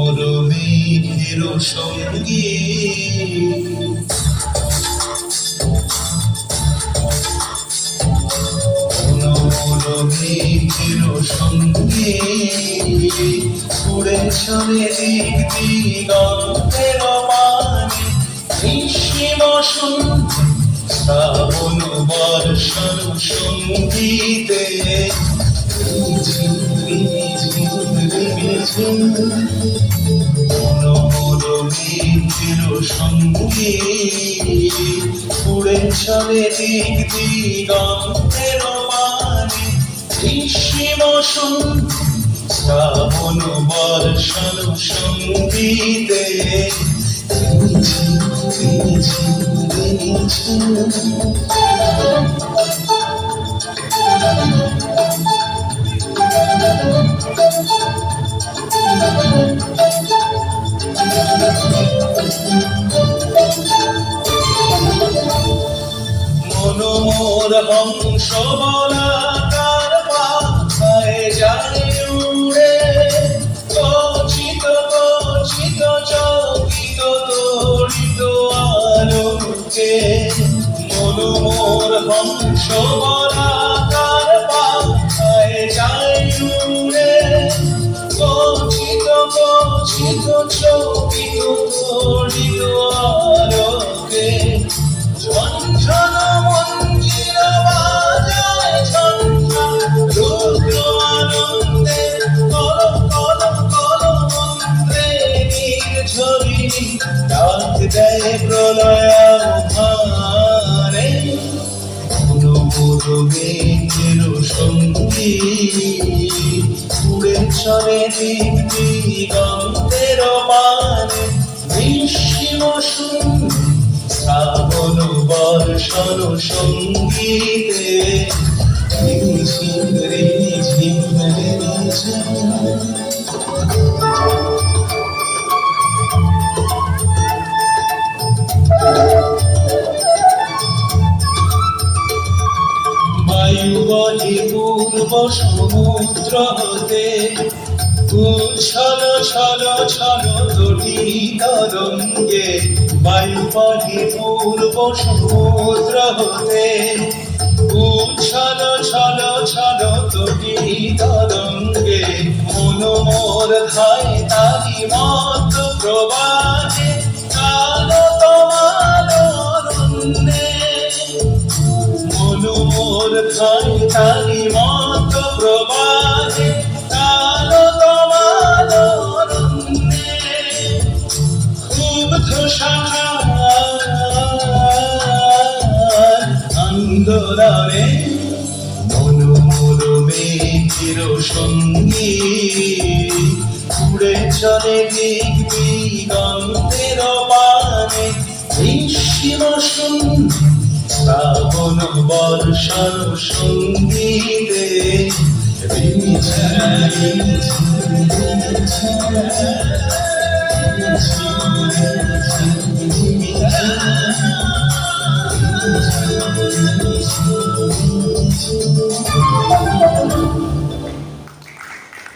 মনোমরমেঘের সঙ্গী মনোমরমেঘের সঙ্গী উড়ে চলে দিক দিগন্তের মানে নিঃসীম শ্রাবণ বর্ষণ সঙ্গীতে মনোমরমেঘের সঙ্গী উড়ে চলে দিক দিগন্তের মানে নিঃসীম শ্রাবণ বর্ষণ সঙ্গীতে মনোমোর হংস বলাকার পাখায় যায় উড়ে কচিত কচিত চকিত তড়িত আলোকে মনোমোর হংস বলাকার পাখায় যায় উড়ে কচিত কচিত চকিত তড়িত আলোকে ঝনঝন মঞ্জির বাজায় ঝনঝন রুদ্র আনন্দে কলম কলম কলম মন্ত্রে নির্ঝরিণী ডাক দেয় প্রলয় আধারে মনোমরমেঘের সঙ্গী উড়ে চলে দিক দিগন্তের মানে নিঃসীম শ্রাবণ বর্ষণ সঙ্গীতে ঝিম রে ঝিম রে বায়ু বলে পূর্ব সমুদ্র হতে ছল ছল ছল তটি তরঙ্গে বায়ু বলে পূর্ব সমুদ্র হতে ছল ছল ছল তটি তরঙ্গে মনোমোর ধায় তারি মত প্রবাহে কালো তোমার অরণ্যে মনোমোর ধায় তারি মত প্রবাহে কালো তোমার অরণ্যে ক্ষুব্ধ শাখার আন্দোলনে মনোমরমেঘের সঙ্গী উড়ে চলে দিক দিগন্তের মানে নিঃসীম শ্রাবণ বর্ষণ সঙ্গীতে